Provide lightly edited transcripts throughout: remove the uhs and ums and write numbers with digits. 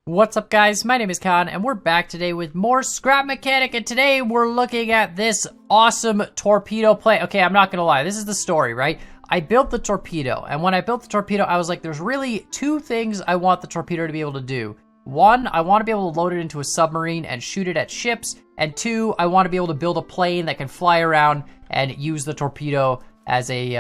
What's up, guys? My name is Khan, and we're back today with more Scrap Mechanic, and today we're looking at this awesome torpedo plane. Okay, I'm not gonna lie, this is the story, right? I built the torpedo, and when I built the torpedo, I was like, there's really two things I want the torpedo to be able to do. One, I want to be able to load it into a submarine and shoot it at ships, and two, I want to be able to build a plane that can fly around and use the torpedo as a,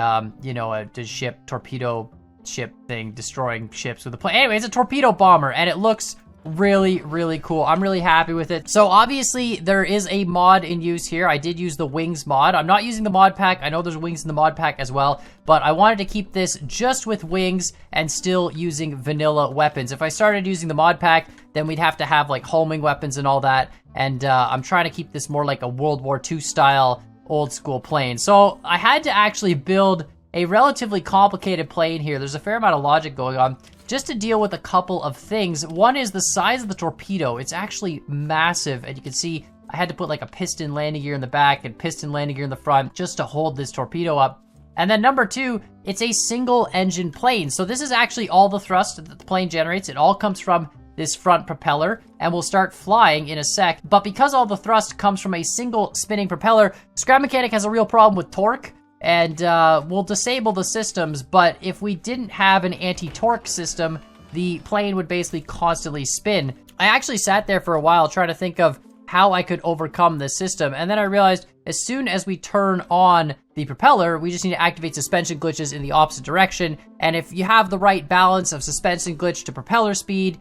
torpedo ship thing, destroying ships with a plane. Anyway, it's a torpedo bomber, and it looks really, really cool. I'm really happy with it. So obviously there is a mod in use here. I did use the wings mod. I'm not using the mod pack. I know there's wings in the mod pack as well, but I wanted to keep this just with wings and still using vanilla weapons. If I started using the mod pack, then we'd have to have like homing weapons and all that. And I'm trying to keep this more like a World War II style old school plane. So I had to actually build a relatively complicated plane here. There's a fair amount of logic going on just to deal with a couple of things. One is the size of the torpedo. It's actually massive, and you can see I had to put like a piston landing gear in the back and piston landing gear in the front just to hold this torpedo up. And then number two, it's a single engine plane. So this is actually all the thrust that the plane generates. It all comes from this front propeller, and we'll start flying in a sec. But because all the thrust comes from a single spinning propeller, Scrap Mechanic has a real problem with torque. And we'll disable the systems, but if we didn't have an anti-torque system, the plane would basically constantly spin. I actually sat there for a while trying to think of how I could overcome this system, and then I realized as soon as we turn on the propeller, we just need to activate suspension glitches in the opposite direction, and if you have the right balance of suspension glitch to propeller speed,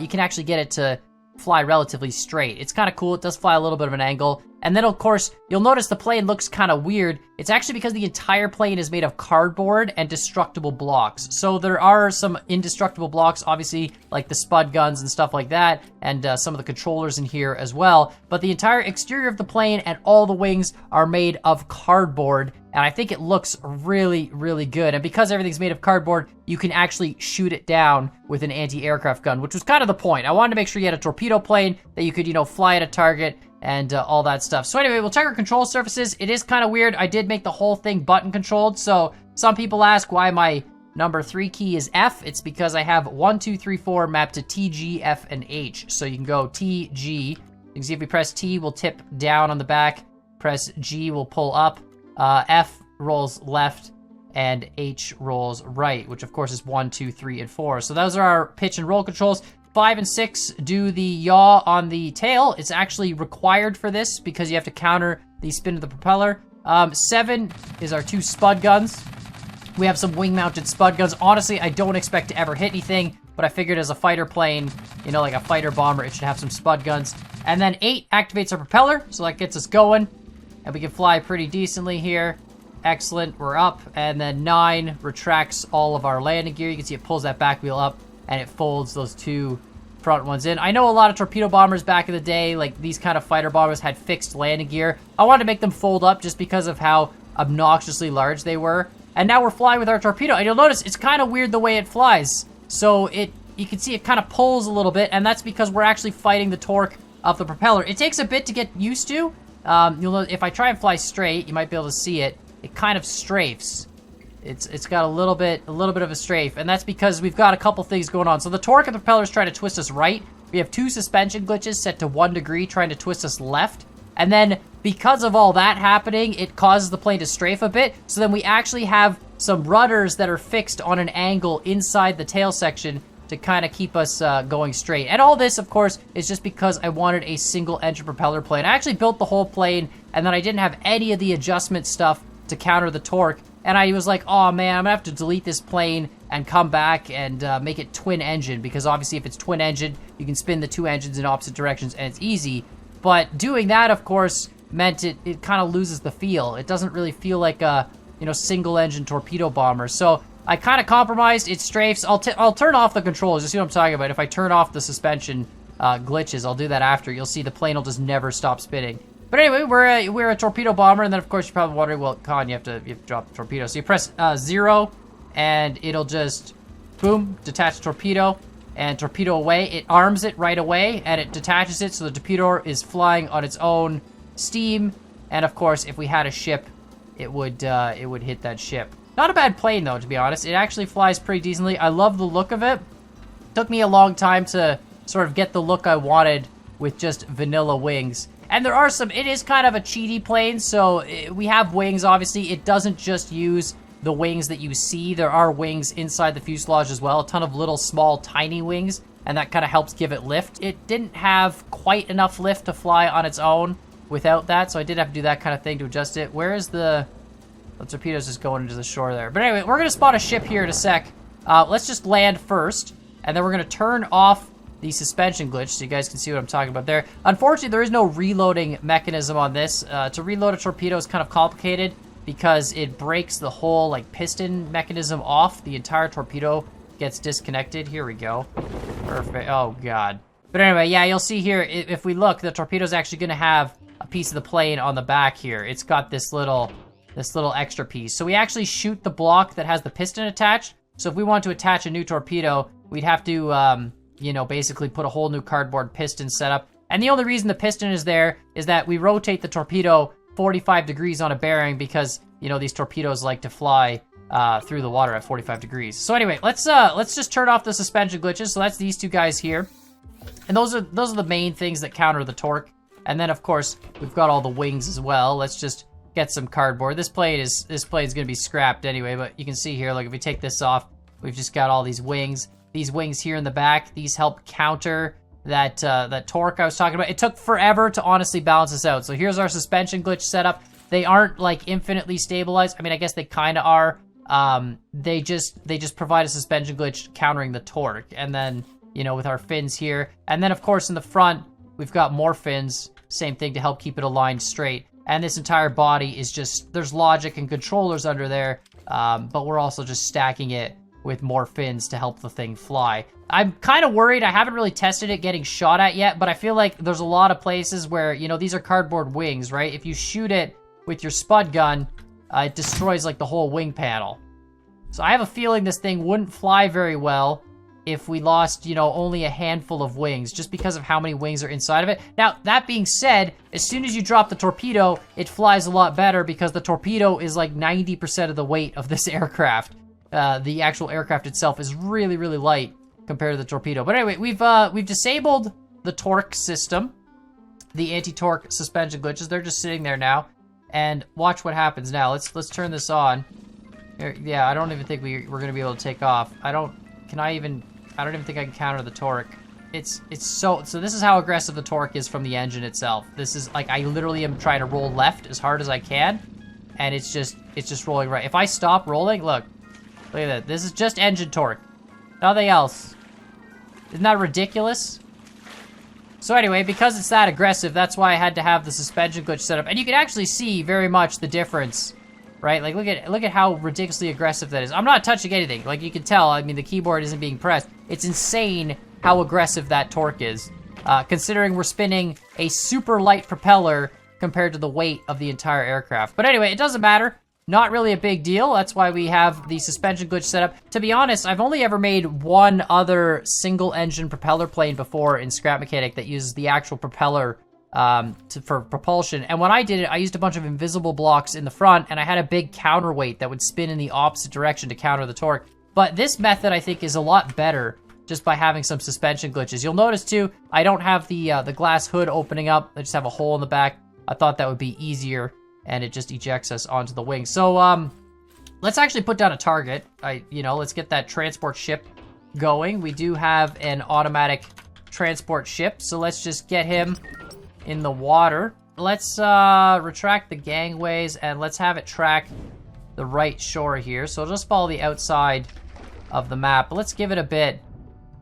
you can actually get it to fly relatively straight. It's kind of cool. It does fly a little bit of an angle. And then, of course, you'll notice the plane looks kind of weird. It's actually because the entire plane is made of cardboard and destructible blocks. So there are some indestructible blocks, obviously, like the spud guns and stuff like that, and some of the controllers in here as well. But the entire exterior of the plane and all the wings are made of cardboard, and I think it looks really, really good. And because everything's made of cardboard, you can actually shoot it down with an anti-aircraft gun, which was kind of the point. I wanted to make sure you had a torpedo plane that you could, fly at a target and all that stuff. So anyway, we'll check our control surfaces. It is kind of weird. I did make the whole thing button controlled. So some people ask why my number 3 key is F. It's because I have 1, 2, 3, 4 mapped to T, G, F, and H. So you can go T, G. You can see if we press T, we'll tip down on the back. Press G, we'll pull up. F rolls left, and H rolls right, which of course is 1, 2, 3, and 4. So those are our pitch and roll controls. 5 and 6 do the yaw on the tail. It's actually required for this because you have to counter the spin of the propeller. 7 is our 2 spud guns. We have some wing-mounted spud guns. Honestly, I don't expect to ever hit anything, but I figured as a fighter plane, like a fighter bomber, it should have some spud guns. And then 8 activates our propeller, so that gets us going, and we can fly pretty decently here. Excellent, we're up. And then 9 retracts all of our landing gear. You can see it pulls that back wheel up, and it folds those 2 front ones in. I know a lot of torpedo bombers back in the day, like these kind of fighter bombers, had fixed landing gear. I wanted to make them fold up just because of how obnoxiously large they were. And now we're flying with our torpedo, and you'll notice it's kind of weird the way it flies. So you can see it kind of pulls a little bit, and that's because we're actually fighting the torque of the propeller. It takes a bit to get used to. You'll know if I try and fly straight, you might be able to see it. It kind of strafes. It's got a little bit of a strafe, and that's because we've got a couple things going on. So the torque of the propeller is trying to twist us right. We have 2 suspension glitches set to 1 degree trying to twist us left. And then because of all that happening, it causes the plane to strafe a bit. So then we actually have some rudders that are fixed on an angle inside the tail section to kind of keep us going straight. And all this, of course, is just because I wanted a single engine propeller plane. I actually built the whole plane, and then I didn't have any of the adjustment stuff to counter the torque. And I was like, oh man, I'm gonna have to delete this plane and come back and make it twin engine, because obviously if it's twin engine, you can spin the 2 engines in opposite directions and it's easy. But doing that, of course, meant it kind of loses the feel. It doesn't really feel like a, single engine torpedo bomber. So I kind of compromised. It strafes. I'll turn off the controls. You see what I'm talking about? If I turn off the suspension glitches, I'll do that after. You'll see the plane will just never stop spinning. But anyway, we're a torpedo bomber, and then of course you're probably wondering, well, Con, you have to drop the torpedo. So you press 0, and it'll just, boom, detach the torpedo, and torpedo away. It arms it right away, and it detaches it, so the torpedo is flying on its own steam. And of course, if we had a ship, it would hit that ship. Not a bad plane though, to be honest. It actually flies pretty decently. I love the look of it. Took me a long time to sort of get the look I wanted with just vanilla wings. And there are some, it is kind of a cheaty plane, so we have wings, obviously. It doesn't just use the wings that you see. There are wings inside the fuselage as well, a ton of little, small, tiny wings, and that kind of helps give it lift. It didn't have quite enough lift to fly on its own without that, so I did have to do that kind of thing to adjust it. Where is the torpedo's just going into the shore there. But anyway, we're gonna spot a ship here in a sec. Let's just land first, and then we're gonna turn off the suspension glitch so you guys can see what I'm talking about there. Unfortunately, there is no reloading mechanism on this. To reload a torpedo is kind of complicated because it breaks the whole like piston mechanism off. The entire torpedo gets disconnected. Here we go. Perfect. Oh god. But anyway, yeah, you'll see here, if we look, the torpedo's actually gonna have a piece of the plane on the back here. It's got this little extra piece. So we actually shoot the block that has the piston attached. So if we want to attach a new torpedo, we'd have to, you know, basically put a whole new cardboard piston setup. And the only reason the piston is there is that we rotate the torpedo 45 degrees on a bearing because, you know, these torpedoes like to fly through the water at 45 degrees. So anyway, let's just turn off the suspension glitches. So that's these two guys here. And those are the main things that counter the torque. And then of course, we've got all the wings as well. Let's just get some cardboard. This plane's gonna be scrapped anyway, but you can see here, like if we take this off, we've just got all these wings. These wings here in the back, these help counter that torque I was talking about. It took forever to honestly balance this out. So here's our suspension glitch setup. They aren't like infinitely stabilized. I mean, I guess they kind of are. They just provide a suspension glitch countering the torque. And then, you know, with our fins here. And then of course in the front, we've got more fins. Same thing to help keep it aligned straight. And this entire body is just, there's logic and controllers under there. But we're also just stacking it with more fins to help the thing fly. I'm kind of worried. I haven't really tested it getting shot at yet, but I feel like there's a lot of places where, you know, these are cardboard wings, right? If you shoot it with your spud gun, it destroys like the whole wing panel. So I have a feeling this thing wouldn't fly very well if we lost, you know, only a handful of wings, just because of how many wings are inside of it. Now, that being said, as soon as you drop the torpedo, it flies a lot better because the torpedo is like 90% of the weight of this aircraft. The actual aircraft itself is really, really light compared to the torpedo. But anyway, we've disabled the torque system, the anti-torque suspension glitches. They're just sitting there now, and watch what happens now. Let's turn this on. Here, yeah, I don't even think we're gonna be able to take off. I don't even think I can counter the torque. It's so this is how aggressive the torque is from the engine itself. This is like, I literally am trying to roll left as hard as I can, and it's just rolling right. If I stop rolling, look at that. This is just engine torque. Nothing else. Isn't that ridiculous? So anyway, because it's that aggressive, that's why I had to have the suspension glitch set up. And you can actually see very much the difference, right? Like, look at how ridiculously aggressive that is. I'm not touching anything. Like, you can tell, I mean, the keyboard isn't being pressed. It's insane how aggressive that torque is, considering we're spinning a super light propeller compared to the weight of the entire aircraft. But anyway, it doesn't matter. Not really a big deal. That's why we have the suspension glitch set up. To be honest, I've only ever made one other single engine propeller plane before in Scrap Mechanic that uses the actual propeller for propulsion. And when I did it, I used a bunch of invisible blocks in the front, and I had a big counterweight that would spin in the opposite direction to counter the torque. But this method, I think, is a lot better just by having some suspension glitches. You'll notice too, I don't have the glass hood opening up. I just have a hole in the back. I thought that would be easier, and it just ejects us onto the wing. So let's actually put down a target. Let's get that transport ship going. We do have an automatic transport ship, so let's just get him in the water. Let's retract the gangways, and let's have it track the right shore here. So just follow the outside of the map, but let's give it a bit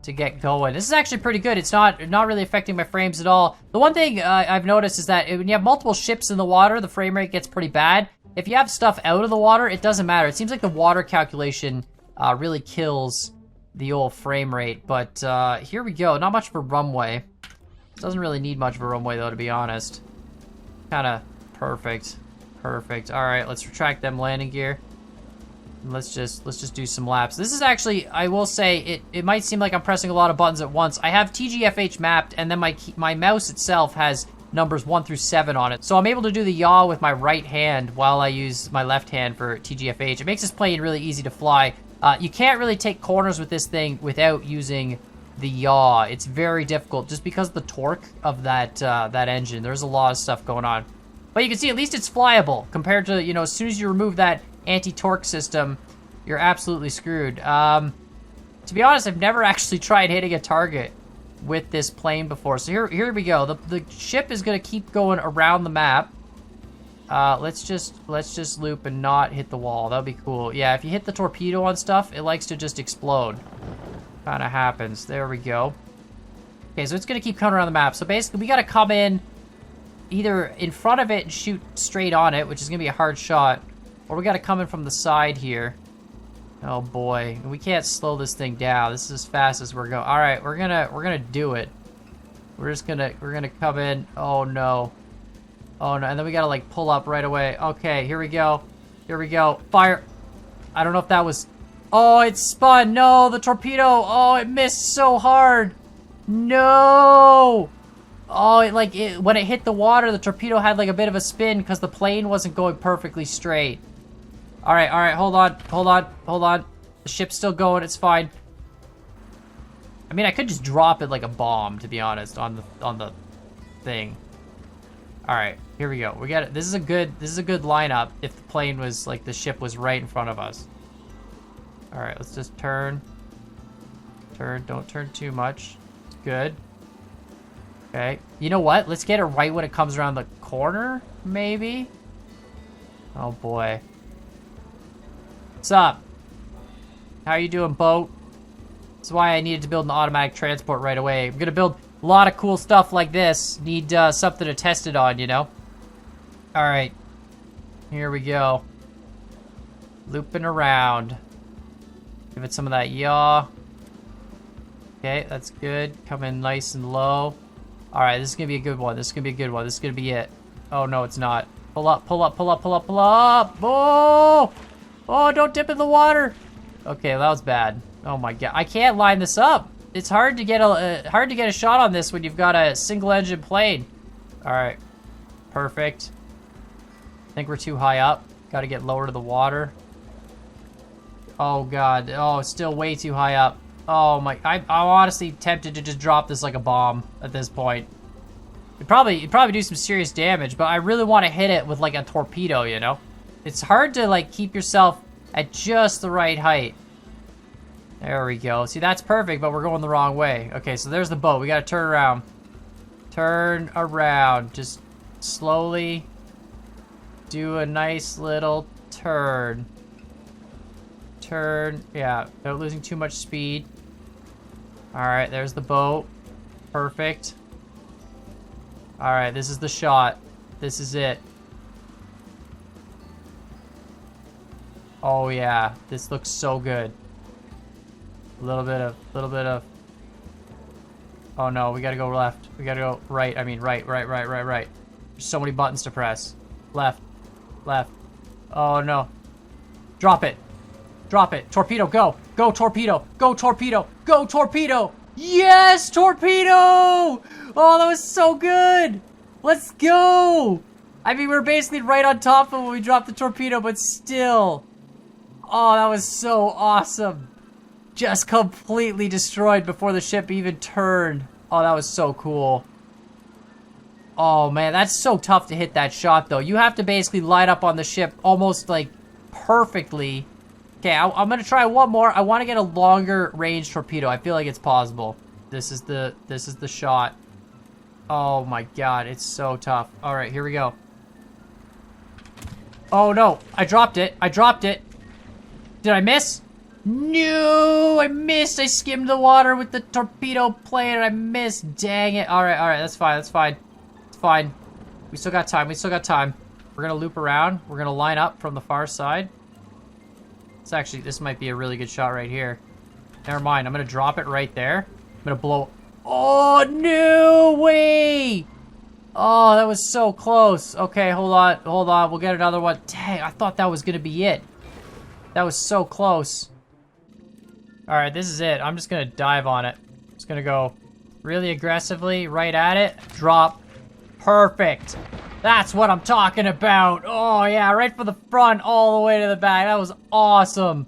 to get going. This is actually pretty good. It's not really affecting my frames at all. The one thing I've noticed is that when you have multiple ships in the water, the frame rate gets pretty bad. If you have stuff out of the water, it doesn't matter. It seems like the water calculation really kills the old frame rate. But here we go. Not much of a runway. Doesn't really need much of a runway though, to be honest. Kind of perfect. Perfect. All right, let's retract them landing gear. Let's just do some laps. This is actually, I will say, it might seem like I'm pressing a lot of buttons at once. I have TGFH mapped, and then my mouse itself has numbers 1 through 7 on it. So I'm able to do the yaw with my right hand while I use my left hand for TGFH. It makes this plane really easy to fly. You can't really take corners with this thing without using the yaw. It's very difficult just because of the torque of that engine. There's a lot of stuff going on. But you can see at least it's flyable compared to, you know, as soon as you remove that anti-torque system, you're absolutely screwed. To be honest, I've never actually tried hitting a target with this plane before. So here we go. The ship is gonna keep going around the map. Let's just loop and not hit the wall. That'll be cool. Yeah, if you hit the torpedo on stuff, it likes to just explode. Kind of happens. There we go. Okay, so it's gonna keep coming around the map. So basically, we gotta come in either in front of it and shoot straight on it, which is gonna be a hard shot, or we gotta come in from the side here. Oh boy, we can't slow this thing down. This is as fast as we're going. All right, we're gonna do it. We're gonna come in. Oh no, oh no, and then we gotta like pull up right away. Okay, here we go, here we go. Fire! I don't know if that was. Oh, it spun. No, the torpedo. Oh, it missed so hard. No. Oh, when it hit the water, the torpedo had like a bit of a spin because the plane wasn't going perfectly straight. All right, hold on. The ship's still going, it's fine. I mean, I could just drop it like a bomb, to be honest, on the thing. All right, here we go. We got it. This is a good lineup if the plane was like the ship was right in front of us. All right, let's just turn. Don't turn too much. Good. Okay, you know what? Let's get it right when it comes around the corner, maybe? Oh boy. What's up? How you doing, boat? That's why I needed to build an automatic transport right away. I'm gonna build a lot of cool stuff like this. Need something to test it on, you know? Alright. Here we go. Looping around. Give it some of that yaw. Okay, that's good. Come in nice and low. Alright, this is gonna be a good one. This is gonna be a good one. This is gonna be it. Oh, no, it's not. Pull up, pull up, pull up, pull up, pull up! Oh! Oh, don't dip in the water! Okay, that was bad. Oh my god. I can't line this up. It's hard to get a shot on this when you've got a single engine plane. Alright. Perfect. I think we're too high up. Gotta get lower to the water. Oh god. Oh, it's still way too high up. Oh my, I'm honestly tempted to just drop this like a bomb at this point. It'd probably do some serious damage, but I really want to hit it with like a torpedo, you know? It's hard to like keep yourself at just the right height. There we go. See, that's perfect, but we're going the wrong way. Okay, so there's the boat. We gotta turn around. Turn around. Just slowly do a nice little turn. Turn, yeah, without losing too much speed. All right, there's the boat. Perfect. All right, this is the shot. This is it. Oh yeah, this looks so good. A little bit of. Oh no, we gotta go left. We gotta go right. I mean, right. There's so many buttons to press. Left. Oh no. Drop it. Drop it. Torpedo, go. Go, torpedo. Go, torpedo. Go, torpedo. Yes, torpedo. Oh, that was so good. Let's go. I mean, we're basically right on top of when we dropped the torpedo, but still. Oh, that was so awesome. Just completely destroyed before the ship even turned. Oh, that was so cool. Oh, man, that's so tough to hit that shot, though. You have to basically line up on the ship almost, like, perfectly. Okay, I'm gonna try one more. I want to get a longer range torpedo. I feel like it's possible. This is the shot. Oh my god, it's so tough. All right, here we go. Oh no, I dropped it. Did I miss? No, I missed. I skimmed the water with the torpedo plane and I missed. Dang it. All right, that's fine. We still got time. We're gonna loop around. We're gonna line up from the far side. This might be a really good shot right here. Never mind, I'm gonna drop it right there. I'm gonna blow. Oh, no way! Oh, that was so close. Okay, hold on. We'll get another one. Dang, I thought that was gonna be it. That was so close. All right, this is it. I'm just gonna dive on it. Just gonna go really aggressively right at it. Drop. Perfect. That's what I'm talking about. Oh yeah, right from the front all the way to the back. That was awesome.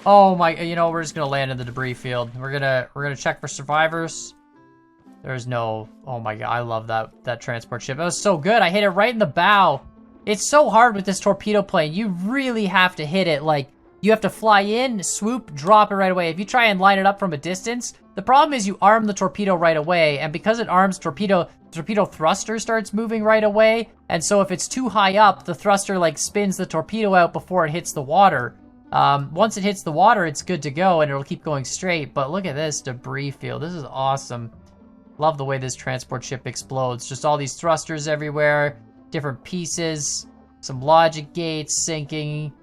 Oh my, you know, we're just gonna land in the debris field. We're gonna check for survivors. There's no, oh my god, I love that transport ship. That was so good. I hit it right in the bow. It's so hard with this torpedo plane. You really have to hit it, like, you have to fly in, swoop, drop it right away. If you try and line it up from a distance, the problem is you arm the torpedo right away, and because it arms torpedo thruster starts moving right away, and so if it's too high up, the thruster, like, spins the torpedo out before it hits the water. Once it hits the water, it's good to go, and it'll keep going straight, but look at this debris field. This is awesome. Love the way this transport ship explodes. Just all these thrusters everywhere, different pieces, some logic gates sinking.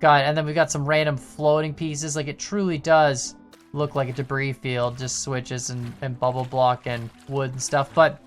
God, and then we've got some random floating pieces. Like, it truly does look like a debris field, just switches and bubble block and wood and stuff. But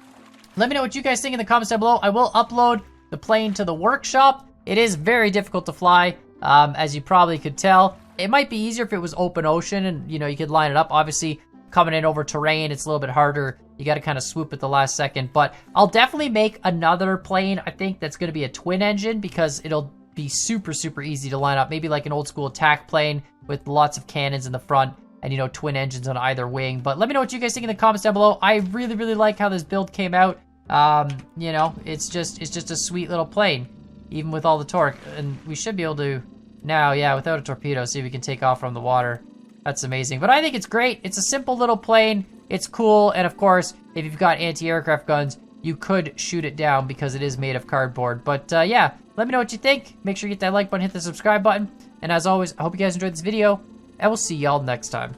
let me know what you guys think in the comments down below. I will upload the plane to the workshop. It is very difficult to fly, as you probably could tell. It might be easier if it was open ocean and, you know, you could line it up. Obviously, coming in over terrain, it's a little bit harder. You got to kind of swoop at the last second. But I'll definitely make another plane, I think, that's going to be a twin engine, because it'll be super, super easy to line up. Maybe like an old school attack plane with lots of cannons in the front and, you know, twin engines on either wing. But let me know what you guys think in the comments down below. I really, really like how this build came out. You know, it's just a sweet little plane, even with all the torque. And we should be able to now, yeah, without a torpedo, see if we can take off from the water. That's amazing. But I think it's great. It's a simple little plane. It's cool. And of course, if you've got anti-aircraft guns, you could shoot it down because it is made of cardboard. But yeah, let me know what you think. Make sure you hit that like button, hit the subscribe button. And as always, I hope you guys enjoyed this video, and we'll see y'all next time.